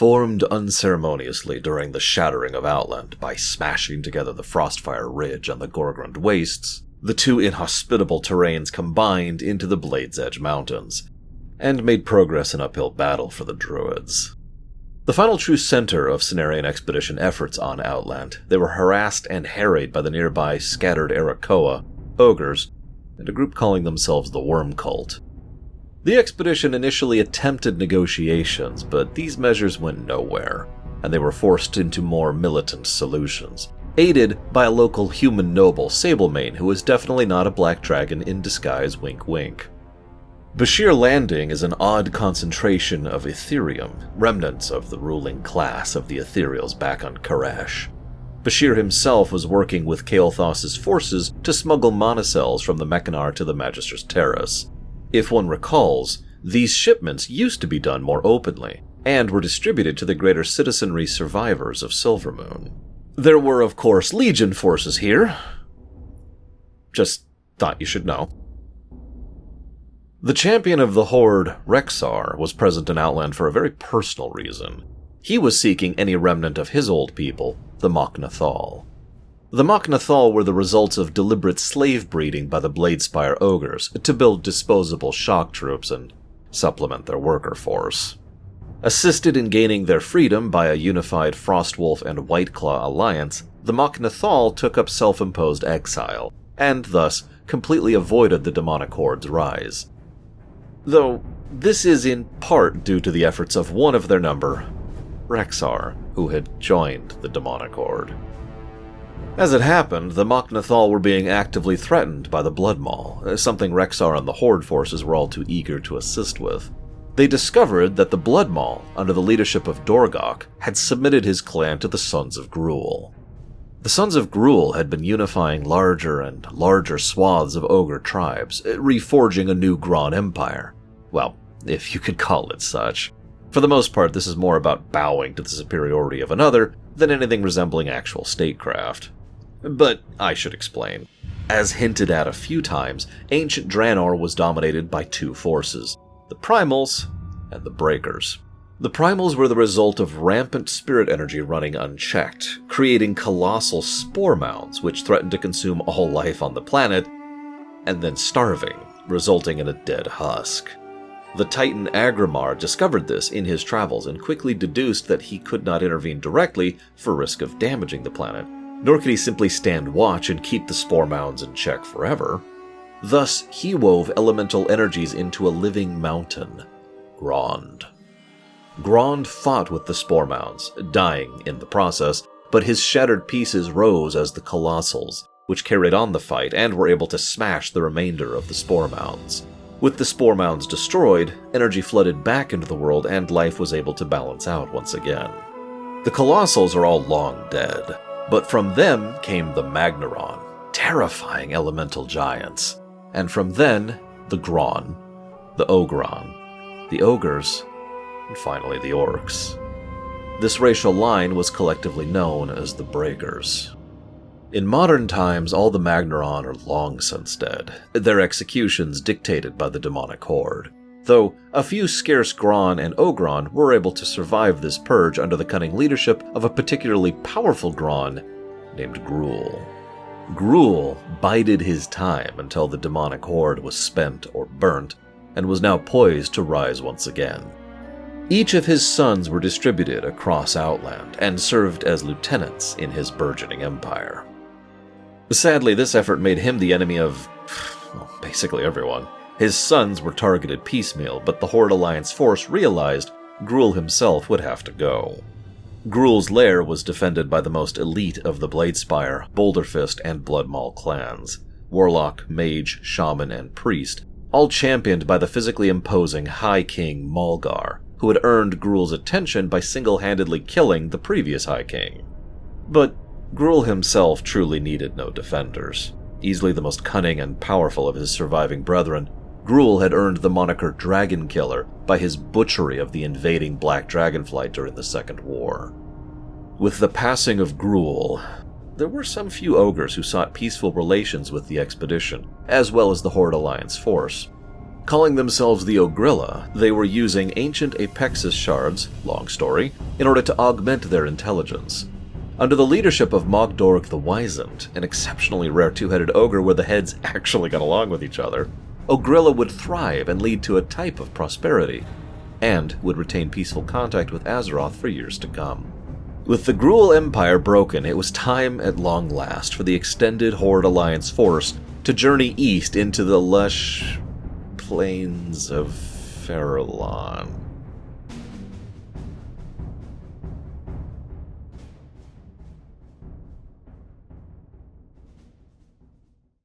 formed unceremoniously during the shattering of Outland by smashing together the Frostfire Ridge and the Gorgrund Wastes, the two inhospitable terrains combined into the Blade's Edge Mountains, and made progress in uphill battle for the Druids. The final true center of Cenarian expedition efforts on Outland, they were harassed and harried by the nearby scattered Arakoa, ogres, and a group calling themselves the Worm Cult. The expedition initially attempted negotiations, but these measures went nowhere, and they were forced into more militant solutions, aided by a local human noble, Sablemane, who was definitely not a black dragon in disguise, wink wink. Bashir Landing is an odd concentration of Ethereum, remnants of the ruling class of the Ethereals back on Koresh. Bashir himself was working with Kael'thas's forces to smuggle monocells from the Mekanar to the Magister's Terrace. If one recalls, these shipments used to be done more openly, and were distributed to the greater citizenry survivors of Silvermoon. There were, of course, Legion forces here. Just thought you should know. The champion of the Horde, Rexar, was present in Outland for a very personal reason. He was seeking any remnant of his old people, the Mokhnathal. The Mokhnathal were the results of deliberate slave breeding by the Bladespire ogres to build disposable shock troops and supplement their worker force. Assisted in gaining their freedom by a unified Frostwolf and Whiteclaw alliance, the Mokhnathal took up self-imposed exile, and thus completely avoided the demonic horde's rise. Though this is in part due to the efforts of one of their number, Rexar, who had joined the demonic horde. As it happened, the Mokhnathal were being actively threatened by the Blood Maul, something Rexar and the Horde forces were all too eager to assist with. They discovered that the Blood Maul, under the leadership of Dorgok, had submitted his clan to the Sons of Gruul. The Sons of Gruul had been unifying larger and larger swaths of ogre tribes, reforging a new Graan empire. Well, if you could call it such. For the most part, this is more about bowing to the superiority of another than anything resembling actual statecraft. But I should explain. As hinted at a few times, ancient Draenor was dominated by two forces, the Primals and the Breakers. The Primals were the result of rampant spirit energy running unchecked, creating colossal spore mounds which threatened to consume all life on the planet, and then starving, resulting in a dead husk. The Titan Agrimar discovered this in his travels and quickly deduced that he could not intervene directly for risk of damaging the planet, nor could he simply stand watch and keep the spore mounds in check forever. Thus, he wove elemental energies into a living mountain, Grond. Grond fought with the spore mounds, dying in the process, but his shattered pieces rose as the Colossals, which carried on the fight and were able to smash the remainder of the spore mounds. With the spore mounds destroyed, energy flooded back into the world and life was able to balance out once again. The Colossals are all long dead, but from them came the Magnaron, terrifying elemental giants, and from then, the Graan, the Ogron, the Ogres, and finally the Orcs. This racial line was collectively known as the Breakers. In modern times, all the Magnaron are long since dead, their executions dictated by the demonic horde, though a few scarce Graan and Ogron were able to survive this purge under the cunning leadership of a particularly powerful Graan named Gruul. Gruul bided his time until the demonic horde was spent or burnt, and was now poised to rise once again. Each of his sons were distributed across Outland and served as lieutenants in his burgeoning empire. Sadly, this effort made him the enemy of, basically everyone. His sons were targeted piecemeal, but the Horde Alliance force realized Gruul himself would have to go. Gruul's lair was defended by the most elite of the Bladespire, Boulderfist, and Bloodmaul clans, Warlock, Mage, Shaman, and Priest, all championed by the physically imposing High King Malgar, who had earned Gruul's attention by single-handedly killing the previous High King. But Gruul himself truly needed no defenders. Easily the most cunning and powerful of his surviving brethren, Gruul had earned the moniker Dragon Killer by his butchery of the invading Black Dragonflight during the Second War. With the passing of Gruul, there were some few ogres who sought peaceful relations with the expedition, as well as the Horde Alliance force. Calling themselves the Ogrilla, they were using ancient Apexis shards, long story, in order to augment their intelligence. Under the leadership of Mogdorg the Wizened, an exceptionally rare two-headed ogre where the heads actually got along with each other, Ogrilla would thrive and lead to a type of prosperity, and would retain peaceful contact with Azeroth for years to come. With the Gruul Empire broken, it was time at long last for the extended Horde Alliance force to journey east into the lush plains of Farallon.